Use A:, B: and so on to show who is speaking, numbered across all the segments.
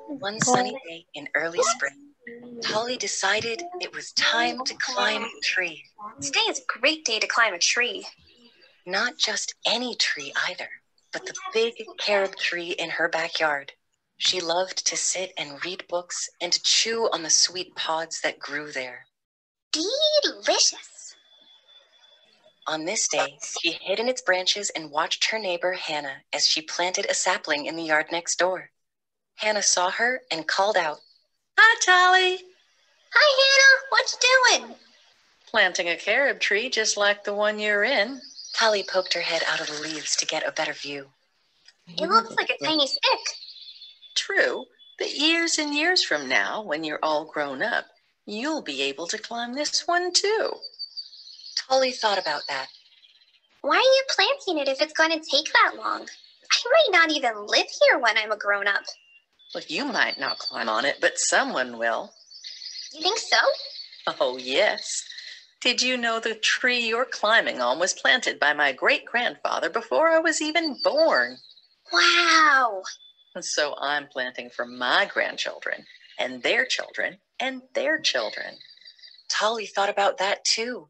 A: One sunny day in early spring, Tolly decided it was time to climb a tree.
B: Today is a great day to climb a tree.
A: Not just any tree either, but the big carob tree in her backyard. She loved to sit and read books and to chew on the sweet pods that grew there.
B: Delicious.
A: On this day, she hid in its branches and watched her neighbor Hannah as she planted a sapling in the yard next door. Hannah saw her and called out,
C: "Hi, Tolly."
B: Hi, Hannah. What you doing?
C: "Planting a carob tree just like the one you're in."
A: Tolly poked her head out of the leaves to get a better view.
B: It looks like a tiny stick.
C: True, but years and years from now, when you're all grown up, you'll be able to climb this one too.
A: Tolly thought about that.
B: Why are you planting it if it's going to take that long? I might not even live here when I'm a grown-up.
C: Well, you might not climb on it, but someone will.
B: You think so?
C: Oh, yes. Did you know the tree you're climbing on was planted by my great-grandfather before I was even born?
B: Wow.
C: So I'm planting for my grandchildren and their children and their children.
A: Tolly thought about that too,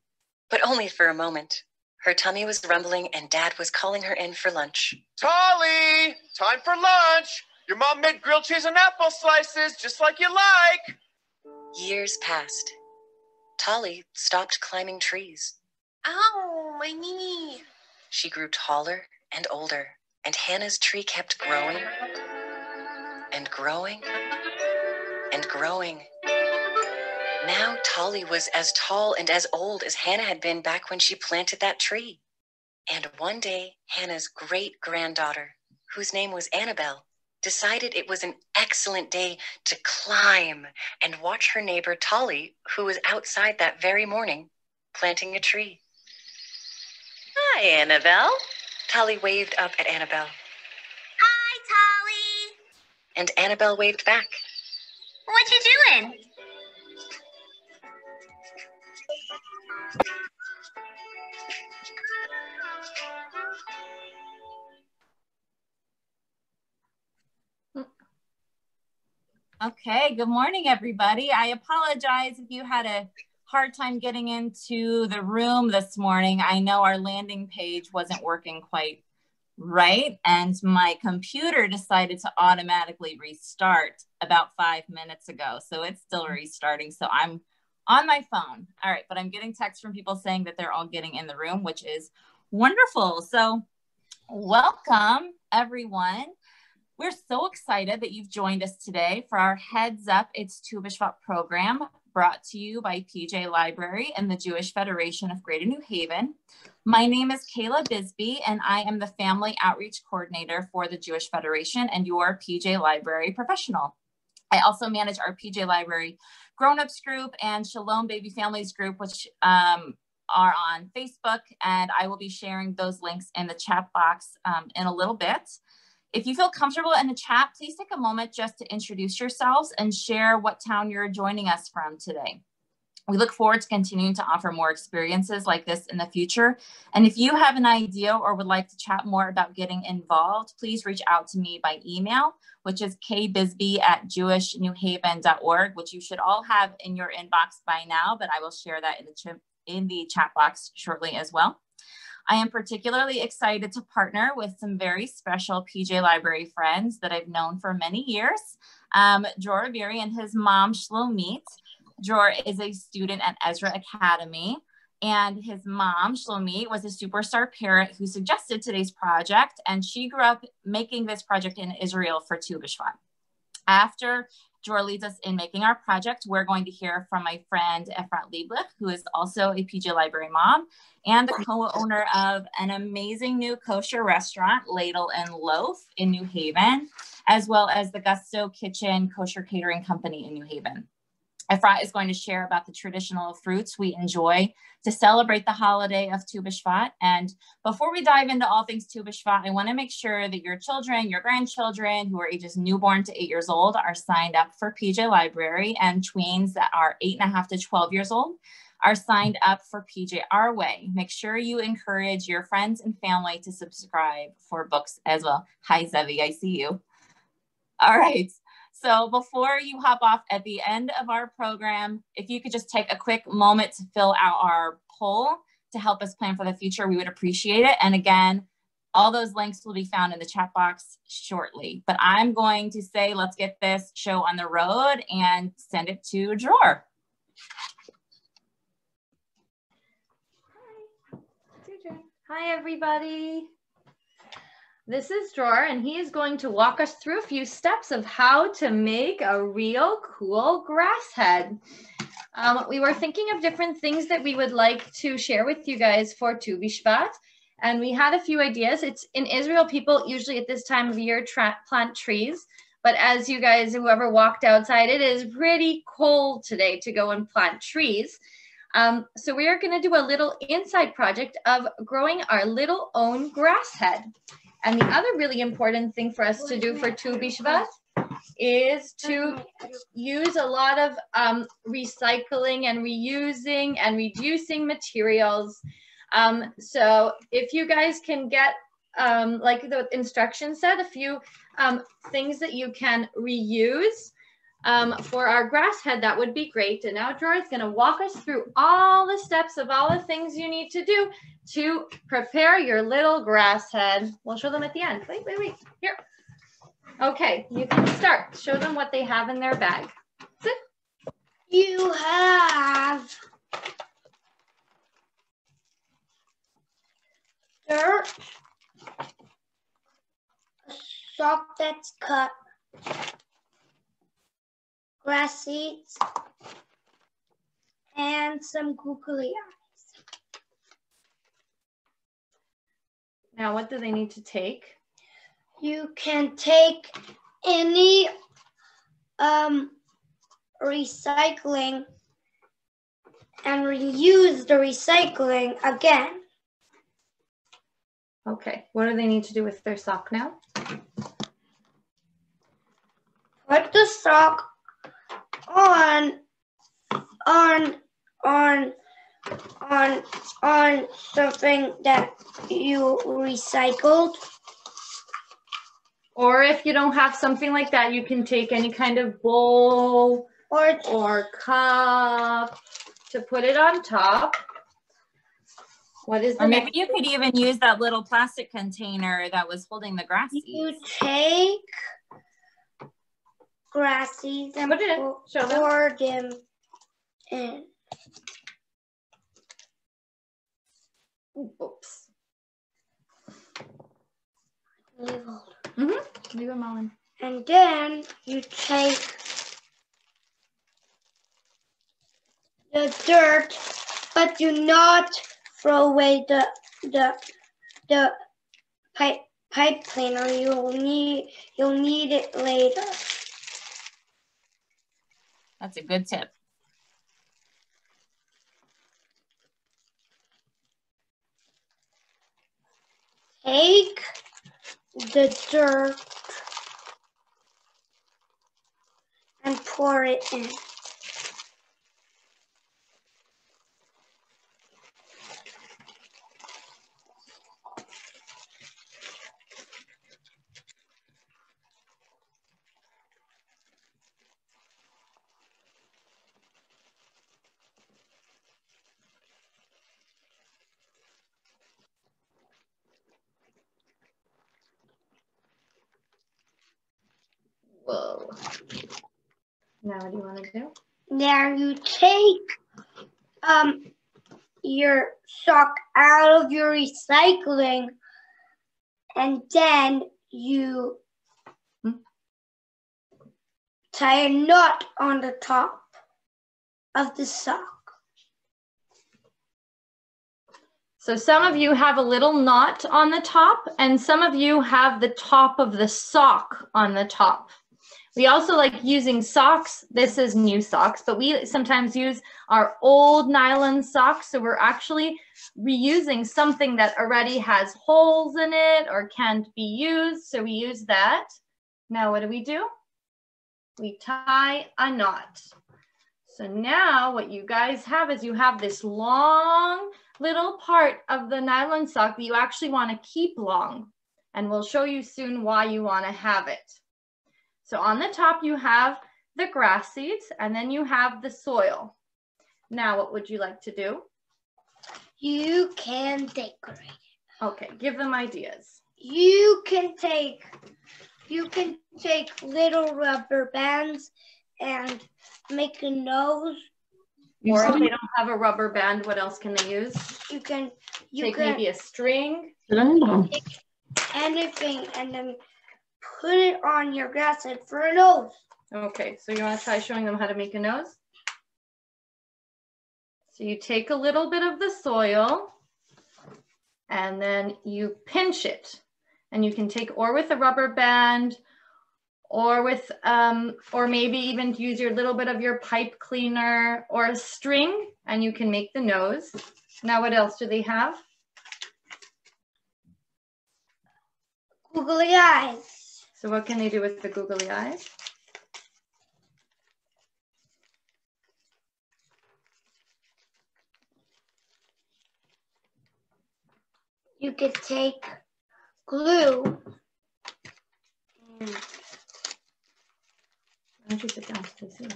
A: but only for a moment. Her tummy was rumbling and Dad was calling her in for lunch.
D: Tolly, time for lunch. Your mom made grilled cheese and apple slices just like you like.
A: Years passed. Tolly stopped climbing trees.
B: Ow, my knee.
A: She grew taller and older, and Hannah's tree kept growing and growing and growing. Now Tolly was as tall and as old as Hannah had been back when she planted that tree. And one day, Hannah's great-granddaughter, whose name was Annabelle, decided it was an excellent day to climb and watch her neighbor Tolly, who was outside that very morning, planting a tree.
C: Hi, Annabelle.
A: Tolly waved up at Annabelle.
B: Hi, Tolly.
A: And Annabelle waved back.
B: What you doing?
E: Okay, good morning, everybody. I apologize if you had a hard time getting into the room this morning. I know our landing page wasn't working quite right, and my computer decided to automatically restart about 5 minutes ago, so it's still restarting. So I'm on my phone. All right, but I'm getting texts from people saying that they're all getting in the room, which is wonderful. So welcome, everyone. We're so excited that you've joined us today for our Heads Up, It's Tu B'Shvat program, brought to you by PJ Library and the Jewish Federation of Greater New Haven. My name is Kayla Bisbee, and I am the Family Outreach Coordinator for the Jewish Federation and your PJ Library professional. I also manage our PJ Library Grown-Ups group and Shalom Baby Families group, which are on Facebook, and I will be sharing those links in the chat box in a little bit. If you feel comfortable in the chat, please take a moment just to introduce yourselves and share what town you're joining us from today. We look forward to continuing to offer more experiences like this in the future. And if you have an idea or would like to chat more about getting involved, please reach out to me by email, which is kbisbee@jewishnewhaven.org, which you should all have in your inbox by now, but I will share that in the chat box shortly as well. I am particularly excited to partner with some very special PJ Library friends that I've known for many years. Dror Abiri and his mom, Shlomit. Dror is a student at Ezra Academy, and his mom, Shlomit, was a superstar parent who suggested today's project, and she grew up making this project in Israel for Tu B'Shvat. After Dror leads us in making our project, we're going to hear from my friend Ephrat Lieblich, who is also a PJ Library mom and the co-owner of an amazing new kosher restaurant, Ladle Loaf in New Haven, as well as the Gusto Kitchen Kosher Catering Company in New Haven. Ephrat is going to share about the traditional fruits we enjoy to celebrate the holiday of Tu B'Shvat. And before we dive into all things Tu B'Shvat, I want to make sure that your children, your grandchildren who are ages newborn to 8 years old are signed up for PJ Library, and tweens that are 8.5 to 12 years old are signed up for PJ Our Way. Make sure you encourage your friends and family to subscribe for books as well. Hi, Zevi, I see you. All right. So before you hop off at the end of our program, if you could just take a quick moment to fill out our poll to help us plan for the future, we would appreciate it. And again, all those links will be found in the chat box shortly. But I'm going to say, let's get this show on the road and send it to Dror.
F: Hi, everybody. This is Dror, and he is going to walk us through a few steps of how to make a real cool grass head. We were thinking of different things that we would like to share with you guys for Tu B'Shvat, and we had a few ideas. It's in Israel, people usually at this time of year plant trees, but as you guys, whoever walked outside, it is pretty cold today to go and plant trees. So we are going to do a little inside project of growing our little own grass head. And the other really important thing for us to do for Tu B'Shvat is to use a lot of recycling and reusing and reducing materials. So if you guys can get, like the instructions said, a few things that you can reuse for our grass head, that would be great. And now Dror is going to walk us through all the steps of all the things you need to do to prepare your little grass head. We'll show them at the end. Wait, here. Okay, you can start. Show them what they have in their bag. Sit.
B: You have dirt, a sock that's cut, grass seeds, and some googly eyes.
F: Now, what do they need to take?
B: You can take any recycling and reuse the recycling again.
F: Okay, what do they need to do with their sock now?
B: Put the sock on something that you recycled.
F: Or if you don't have something like that, you can take any kind of bowl or cup to put it on top. What is the
E: Or maybe you could even use that little plastic container that was holding the grass seeds.
B: You take grass seeds and
F: put it in. Show them.
B: pour them in.
F: Oops.
B: Leave hold.
F: Leave them all in.
B: And then you take the dirt, but do not throw away the pipe cleaner. You'll need it later.
E: That's a good tip.
B: Take the dirt and pour it in.
F: Whoa. Now what do you want to do?
B: Now you take your sock out of your recycling, and then you tie a knot on the top of the sock.
F: So some of you have a little knot on the top, and some of you have the top of the sock on the top. We also like using socks. This is new socks, but we sometimes use our old nylon socks. So we're actually reusing something that already has holes in it or can't be used. So we use that. Now what do? We tie a knot. So now what you guys have is you have this long little part of the nylon sock that you actually want to keep long. And we'll show you soon why you want to have it. So on the top you have the grass seeds and then you have the soil. Now what would you like to do?
G: You can decorate it.
F: Okay, give them ideas.
G: You can take little rubber bands and make a nose.
F: Or if they don't have a rubber band, what else can they use?
G: You can
F: maybe a string.
G: Take anything and then put it on your grass head for a nose.
F: Okay, so you want to try showing them how to make a nose? So you take a little bit of the soil and then you pinch it. And you can take or with a rubber band or with, or maybe even use your little bit of your pipe cleaner or a string and you can make the nose. Now what else do they have?
G: Googly eyes.
F: So what can they do with the googly eyes?
G: You could take glue.
F: Why don't you sit down to see?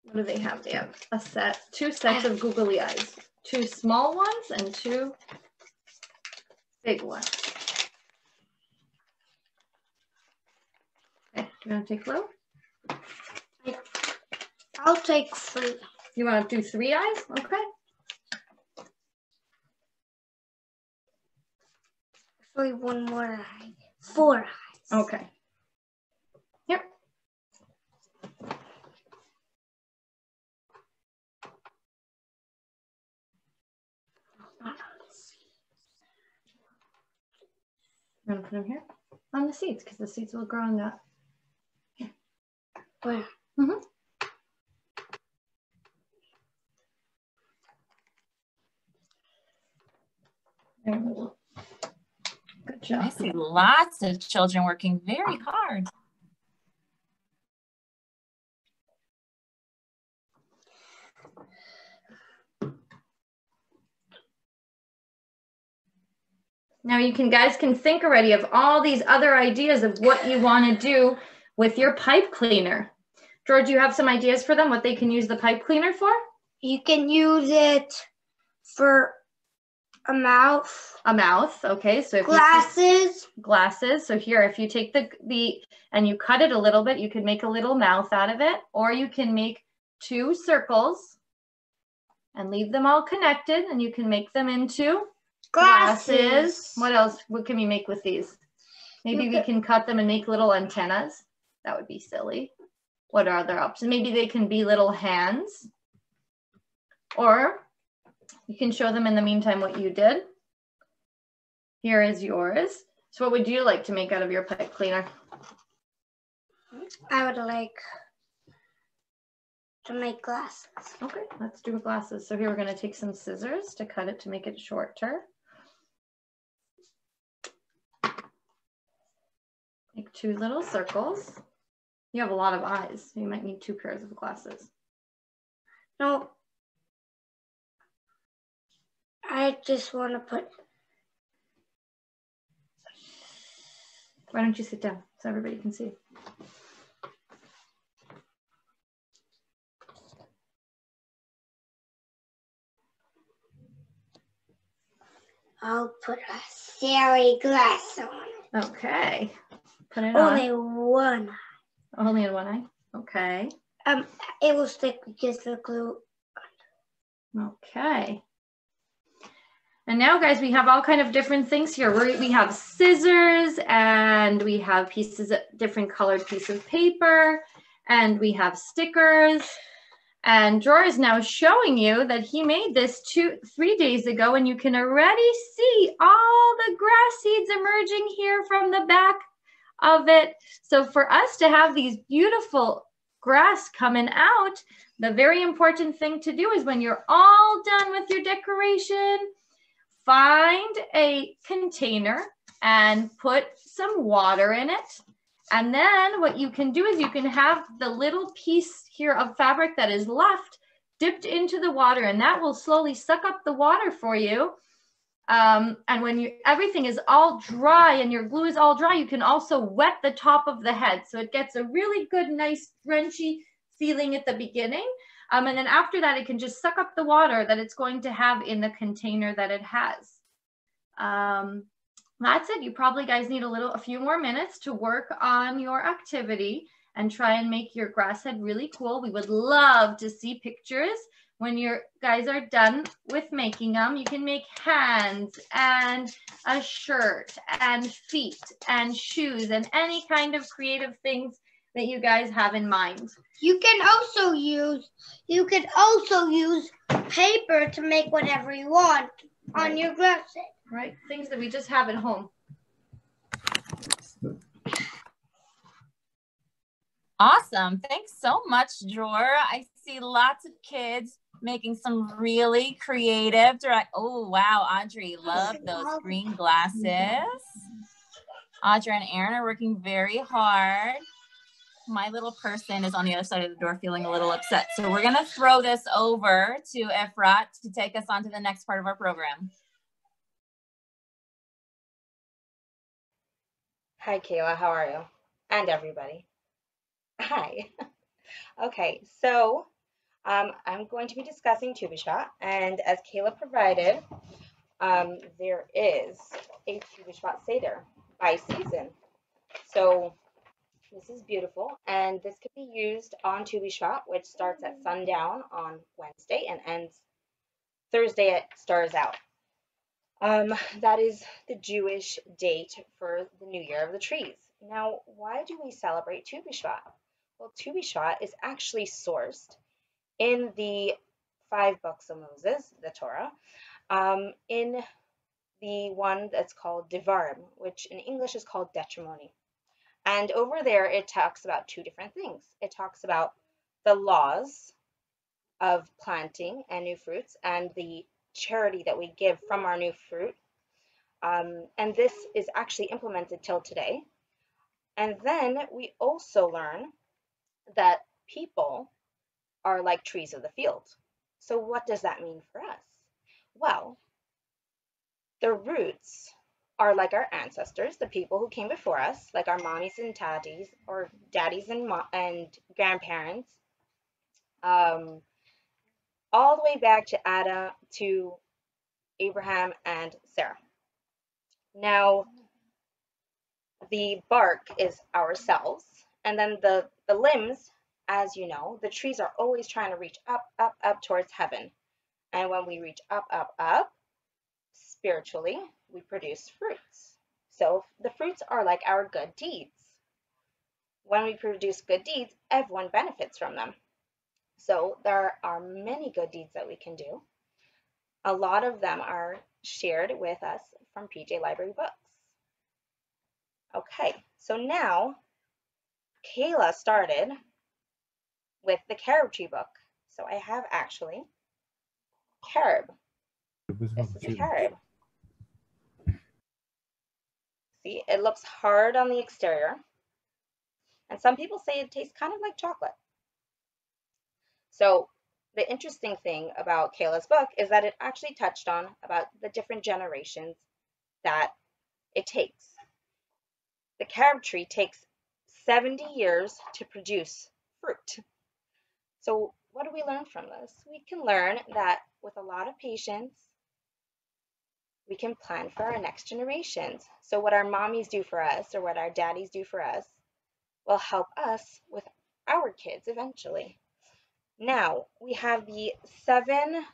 F: What do they have? They have two sets of googly eyes. 2 small ones and 2 big ones. Okay, you want to take glue?
G: I'll take 3.
F: You want to do 3 eyes? Okay.
G: Actually, 1 more eye. 4 eyes.
F: Okay. Here. You want to put them here? On the seeds, because the seeds will grow on that. Here.
G: Where?
F: Mm-hmm. Good job.
E: I see lots of children working very hard.
F: Now you guys can think already of all these other ideas of what you want to do with your pipe cleaner. George, do you have some ideas for them, what they can use the pipe cleaner for?
G: You can use it for a mouth.
F: A mouth, okay. So if
G: glasses.
F: Glasses. So here, if you take the and you cut it a little bit, you can make a little mouth out of it, or you can make 2 circles and leave them all connected, and you can make them into glasses. What else? What can we make with these? Maybe we can cut them and make little antennas. That would be silly. What are other options? Maybe they can be little hands. Or you can show them in the meantime what you did. Here is yours. So what would you like to make out of your pipe cleaner?
G: I would like to make glasses.
F: Okay, let's do glasses. So here we're going to take some scissors to cut it to make it shorter. Make 2 little circles. You have a lot of eyes, so you might need 2 pairs of glasses.
G: No, I just want to put.
F: Why don't you sit down so everybody can see?
G: I'll put a silly glass on it.
F: Okay. Put it
G: Only
F: on.
G: 1 eye.
F: Only in 1 eye? Okay.
G: It will stick because the glue.
F: Okay. And now, guys, we have all kind of different things here. We have scissors, and we have pieces of different colored piece of paper, and we have stickers. And Dror is now showing you that he made this 3 days ago, and you can already see all the grass seeds emerging here from the back of it. So for us to have these beautiful grass coming out, the very important thing to do is when you're all done with your decoration, find a container and put some water in it. And then what you can do is you can have the little piece here of fabric that is left dipped into the water, and that will slowly suck up the water for you. And when everything is all dry and your glue is all dry, you can also wet the top of the head. So it gets a really good, nice, drenchy feeling at the beginning. And then after that, it can just suck up the water that it's going to have in the container that it has. That's it. You probably guys need a few more minutes to work on your activity and try and make your grass head really cool. We would love to see pictures when you guys are done with making them. You can make hands and a shirt and feet and shoes and any kind of creative things that you guys have in mind.
G: You can also use paper to make whatever you want on your grass head.
F: Right, things that we just have at home.
E: Awesome. Thanks so much, Dror. I see lots of kids making some really creative. Oh, wow. Audrey, love those green glasses. Audrey and Aaron are working very hard. My little person is on the other side of the door feeling a little upset. So we're going to throw this over to Ephrat to take us on to the next part of our program.
H: Hi, Kayla. How are you? And everybody. Hi. Okay, so I'm going to be discussing Tu B'Shvat, and as Kayla provided, there is a Tu B'Shvat Seder by season. So this is beautiful, and this could be used on Tu B'Shvat, which starts at sundown on Wednesday and ends Thursday at stars out. That is the Jewish date for the New Year of the Trees. Now, why do we celebrate Tu B'Shvat? Well, Tu B'Shvat is actually sourced in the 5 books of Moses, the Torah, in the one that's called Devarim, which in English is called Detrimony. And over there, it talks about 2 different things. It talks about the laws of planting and new fruits and the charity that we give from our new fruit. And this is actually implemented till today. And then we also learn that people are like trees of the field. So what does that mean for us? Well, the roots are like our ancestors, the people who came before us, like our mommies and daddies, or daddies and grandparents, all the way back to Adam, to Abraham and Sarah. Now, the bark is ourselves, and then the limbs, as you know, the trees are always trying to reach up, up, up towards heaven. And when we reach up, up, up, spiritually, we produce fruits. So the fruits are like our good deeds. When we produce good deeds, everyone benefits from them. So there are many good deeds that we can do. A lot of them are shared with us from PJ Library Books. Okay, so now Kayla started with the carob tree book. So I have actually carob. This is a carob. See, it looks hard on the exterior. And some people say it tastes kind of like chocolate. So the interesting thing about Kayla's book is that it actually touched on about the different generations that it takes. The carob tree takes 70 years to produce fruit. So what do we learn from this? We can learn that with a lot of patience, we can plan for our next generations. So what our mommies do for us or what our daddies do for us will help us with our kids eventually. Now, we have the 7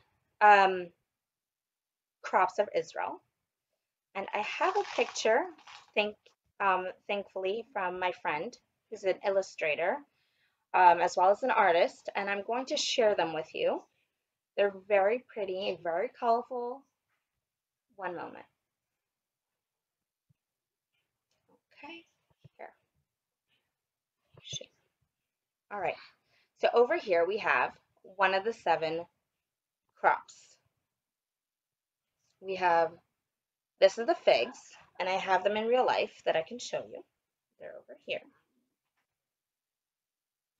H: crops of Israel. And I have a picture, thankfully, from my friend, who's an illustrator, as well as an artist. And I'm going to share them with you. They're very pretty, very colorful. One moment. Okay, here. All right. So over here we have one of the 7 crops. We have this is the figs, and I have them in real life that I can show you. They're over here.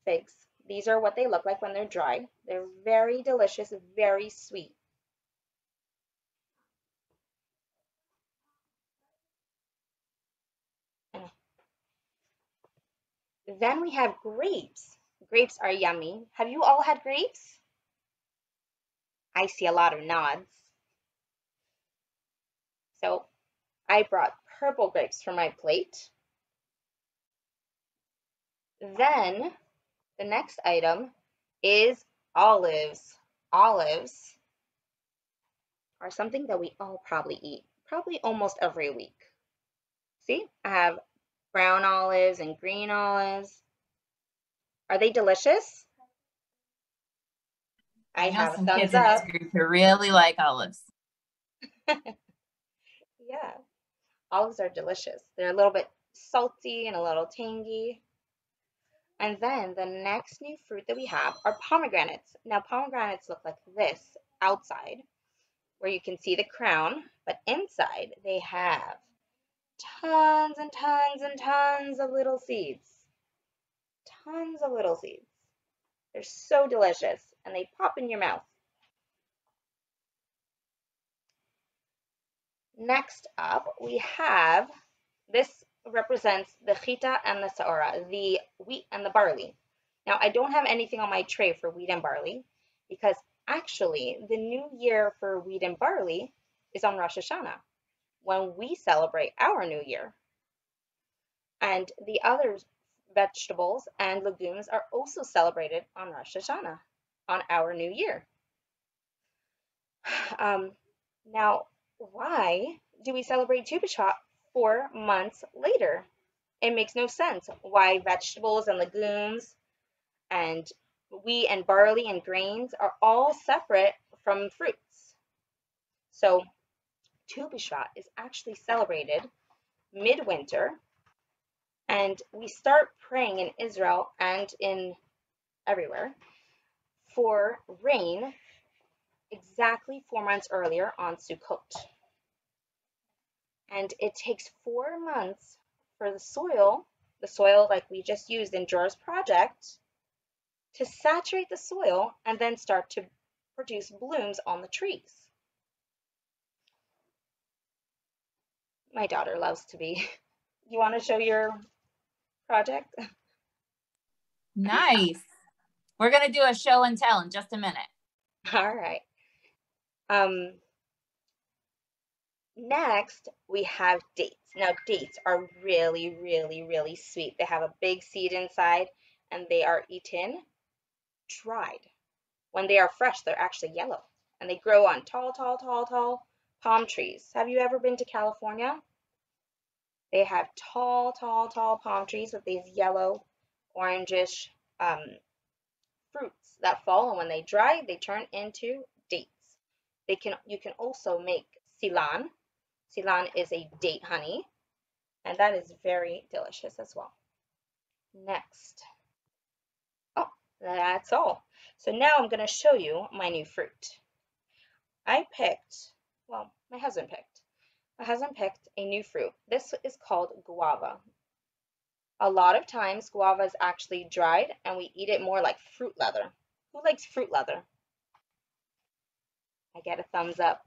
H: Figs. These are what they look like when they're dry. They're very delicious, very sweet. Then we have grapes. Grapes are yummy. Have you all had grapes? I see a lot of nods. So I brought purple grapes for my plate. Then the next item is olives. Olives are something that we all probably eat, probably almost every week. See, I have brown olives and green olives. Are they delicious? I have a
E: some
H: thumbs
E: kids in
H: up.
E: this group who really like olives.
H: Yeah, olives are delicious. They're a little bit salty and a little tangy. And then the next new fruit that we have are pomegranates. Now, pomegranates look like this outside, where you can see the crown, but inside they have tons and tons and tons of little seeds. Tons of little seeds. They're so delicious, and they pop in your mouth. Next up, we have, this represents the chita and the saora, the wheat and the barley. Now, I don't have anything on my tray for wheat and barley because actually the new year for wheat and barley is on Rosh Hashanah, when we celebrate our new year. And the other vegetables and legumes are also celebrated on Rosh Hashanah, on our new year. Now, why do we celebrate Tu B'Shvat 4 months later? It makes no sense why vegetables and legumes and wheat and barley and grains are all separate from fruits. So Tu B'Shvat is actually celebrated midwinter, and we start praying in Israel and in everywhere for rain exactly 4 months earlier on Sukkot. And it takes 4 months for the soil like we just used in Dror's project, to saturate the soil and then start to produce blooms on the trees. My daughter loves to be. You want to show your project?
E: Nice. We're going to do a show and tell in just a minute.
H: All right. Next, we have dates. Now, dates are really, really, really sweet. They have a big seed inside, and they are eaten dried. When they are fresh, they're actually yellow, and they grow on tall, tall, tall, tall palm trees. Have you ever been to California? They have tall, tall, tall palm trees with these yellow, orangish fruits that fall, and when they dry, they turn into dates. You can also make silan. Silan is a date honey, and that is very delicious as well. Next. Oh, that's all. So now I'm going to show you my new fruit. My husband picked a new fruit. This is called guava. A lot of times guava is actually dried, and we eat it more like fruit leather. Who likes fruit leather? I get a thumbs up.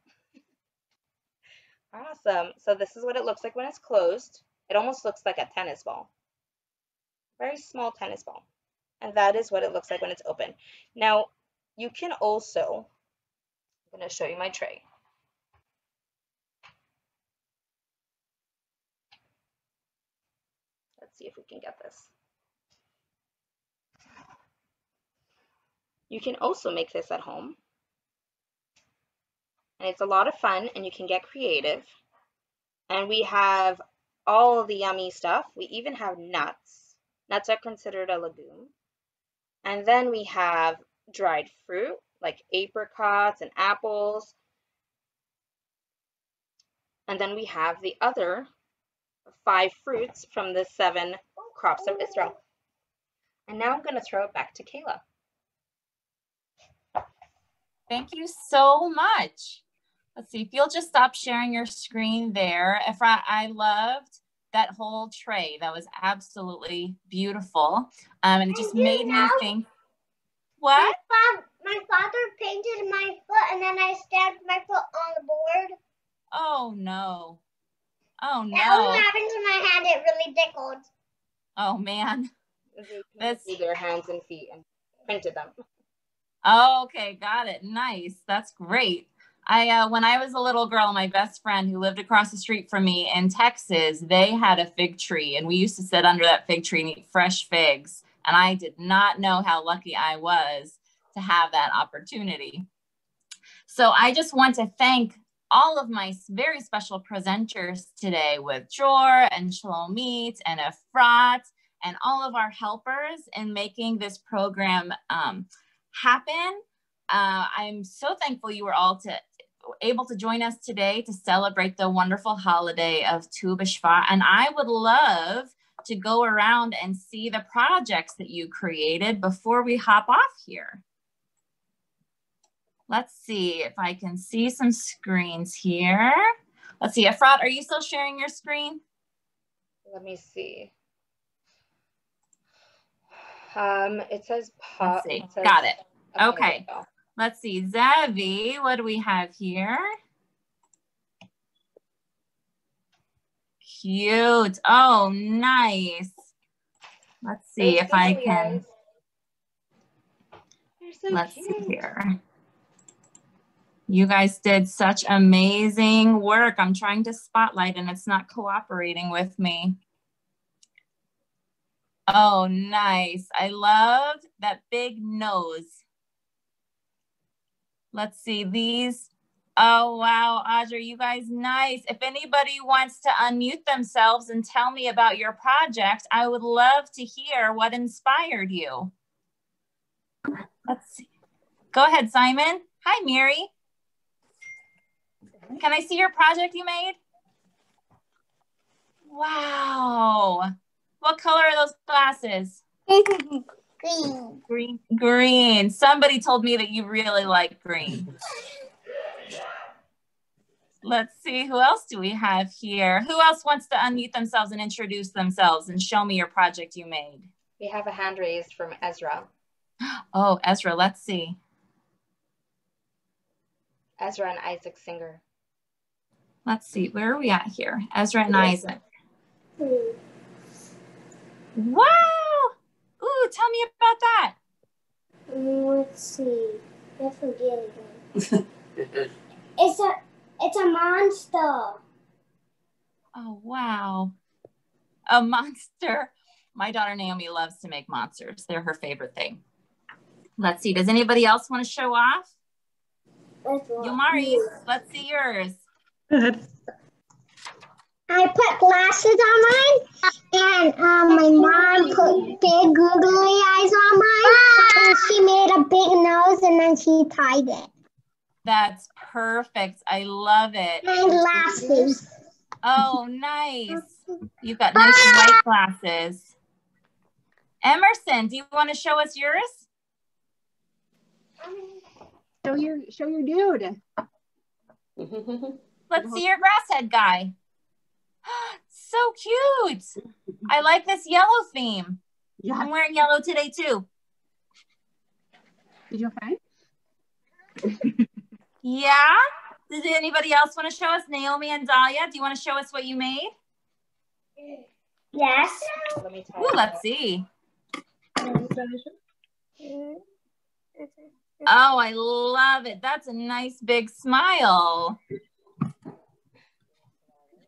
H: Awesome. So this is what it looks like when it's closed. It almost looks like a tennis ball. Very small tennis ball. And that is what it looks like when it's open. Now, you can also, I'm going to show you my tray. Let's see if we can get this. You can also make this at home. And it's a lot of fun, and you can get creative. And we have all of the yummy stuff. We even have nuts. Nuts are considered a legume. And then we have dried fruit, like apricots and apples. And then we have the other 5 fruits from the 7 crops of Israel. And now I'm going to throw it back to Kayla.
E: Thank you so much. Let's see if you'll just stop sharing your screen there. Ephrat, I loved that whole tray. That was absolutely beautiful. And it just made me think, what?
G: My father painted my foot and then I stabbed my foot on the board.
E: Oh no. Oh no.
G: That only happened to my hand. It really tickled.
E: Oh man.
H: They painted their hands and feet and printed them.
E: Oh, okay, got it. Nice. That's great. When I was a little girl, my best friend who lived across the street from me in Texas, they had a fig tree and we used to sit under that fig tree and eat fresh figs. And I did not know how lucky I was to have that opportunity. So I just want to thank all of my very special presenters today with Dror and Shlomit and Ephrat and all of our helpers in making this program happen. I'm so thankful you were all able to join us today to celebrate the wonderful holiday of Tu B'Shvat. And I would love to go around and see the projects that you created before we hop off here. Let's see if I can see some screens here. Let's see, Ephrat, are you still sharing your screen?
H: Let me see. It says pop.
E: Let's see.
H: It says,
E: got it.
H: Okay.
E: Let's see, Zevi, what do we have here? Cute. Oh, nice. Let's see if I can. Let's see here. You guys did such amazing work. I'm trying to spotlight and it's not cooperating with me. Oh, nice. I love that big nose. Let's see these. Oh, wow, Audrey, you guys, nice. If anybody wants to unmute themselves and tell me about your project, I would love to hear what inspired you. Let's see. Go ahead, Simon. Hi, Mary. Can I see your project you made? Wow. What color are those glasses?
G: Green.
E: Green. Green. Somebody told me that you really like green. Let's see, who else do we have here? Who else wants to unmute themselves and introduce themselves and show me your project you made?
H: We have a hand raised from Ezra.
E: Oh, Ezra, let's see.
H: Ezra and Isaac Singer.
E: Let's see, where are we at here? Ezra and Isaac. Wow! Ooh, tell me about that.
G: Let's see. I forget again. It's a monster.
E: Oh, wow. A monster. My daughter Naomi loves to make monsters. They're her favorite thing. Let's see. Does anybody else want to show off? Yomari, let's see yours.
G: Good. I put glasses on mine, and my mom put big googly eyes on mine, and she made a big nose, and then she tied it.
E: That's perfect. I love it.
G: And glasses.
E: Oh, nice. You've got nice white glasses. Emerson, do you want to show us yours?
I: Show your dude.
E: Let's see your grass head guy. So cute. I like this yellow theme. Yeah. I'm wearing yellow today too.
I: Did you okay?
E: Yeah. Does anybody else want to show us? Naomi and Dahlia, do you want to show us what you made?
G: Yes.
E: Ooh, let's see. Oh, I love it. That's a nice big smile.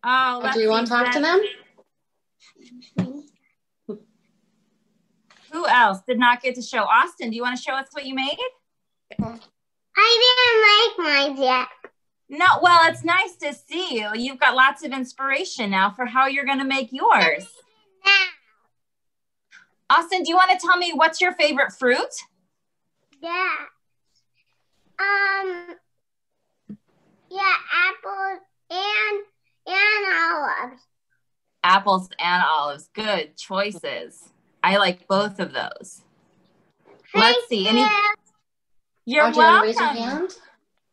E: Oh,
A: do you want to talk to them?
E: Who else did not get to show? Austin, do you want to show us what you made?
G: I didn't make mine yet.
E: No, well, it's nice to see you. You've got lots of inspiration now for how you're going to make yours. Austin, do you want to tell me what's your favorite fruit?
G: Yeah. Yeah, apples and olives.
E: Apples and olives. Good choices. I like both of those. Let's see. You're welcome.
A: Do you want to raise your hand?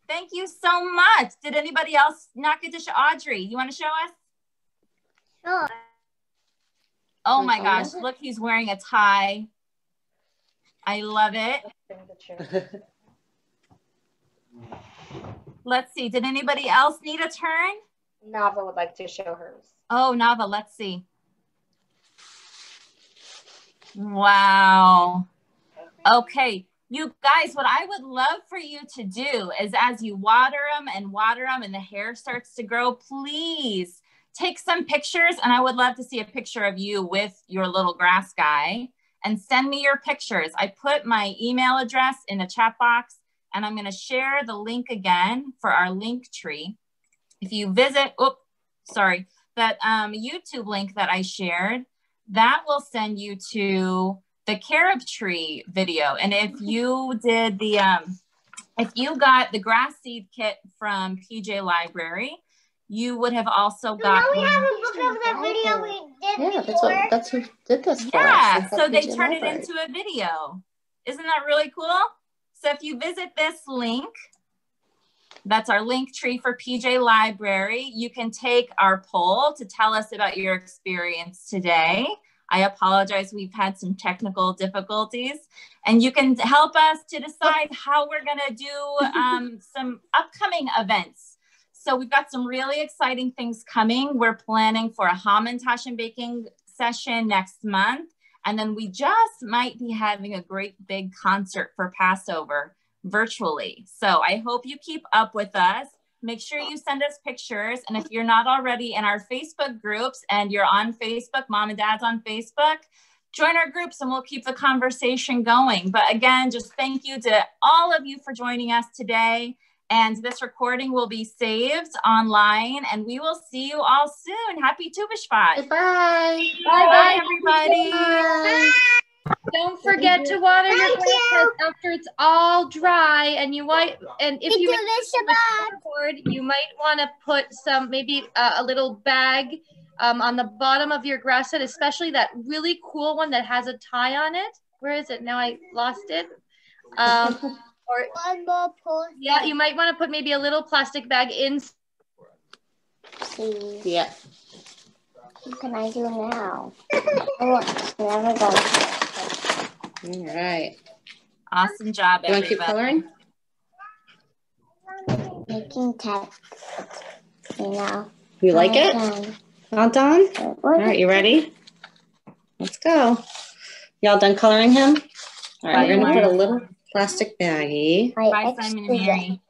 E: Thank you so much. Did anybody else not get to show? Audrey, you want to show us?
G: Sure.
E: Oh my gosh, look, he's wearing a tie. I love it. Let's see, did anybody else need a turn?
H: Nava would like to show hers.
E: Oh, Nava, let's see. Wow. Okay, you guys, what I would love for you to do is as you water them and the hair starts to grow, please take some pictures, and I would love to see a picture of you with your little grass guy, and send me your pictures. I put my email address in the chat box, and I'm going to share the link again for our link tree. If you visit, that YouTube link that I shared, that will send you to the carob tree video. And if you did the, if you got the grass seed kit from PJ Library, you would have also got.
G: Now we have a book of the video we did before.
J: That's who did this for us.
E: Yeah, so they
J: PJ
E: turned it
J: Library.
E: into a video. Isn't that really cool? So if you visit this link, that's our link tree for PJ Library. You can take our poll to tell us about your experience today. I apologize, we've had some technical difficulties, and you can help us to decide how we're gonna do some upcoming events. So we've got some really exciting things coming. We're planning for a Hamantash and baking session next month. And then we just might be having a great big concert for Passover virtually. So I hope you keep up with us. Make sure you send us pictures. And if you're not already in our Facebook groups and you're on Facebook, Mom and Dad's on Facebook, join our groups and we'll keep the conversation going. But again, just thank you to all of you for joining us today. And this recording will be saved online, and we will see you all soon. Happy Tu B'Shvat.
J: Bye.
E: Bye, everybody.
J: Bye.
F: Don't forget to water your grass after it's all dry, and you might, and if you you might want to put some, maybe a little bag on the bottom of your grass set, especially that really cool one that has a tie on it. Where is it? Now I lost it. Or
G: one more post.
F: Yeah, you might want to put maybe a little plastic bag in.
J: Yeah.
G: What can I do now? Oh, it's never going.
J: All right.
E: Awesome job,
J: You want to keep
E: everybody.
J: coloring?
G: Making text. You know.
J: You like it? All done? All right, you ready? Let's go. Y'all done coloring him? All right, we're gonna put a little plastic baggie.
E: Bye, Simon and Mary.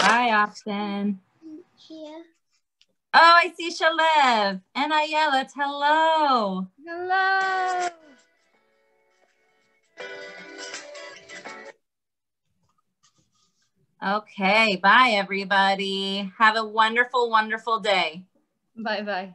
E: Bye, Austin. Oh, I see Shalev and Ayala. Hello.
F: Hello.
E: Okay, bye, everybody. Have a wonderful, wonderful day.
F: Bye-bye.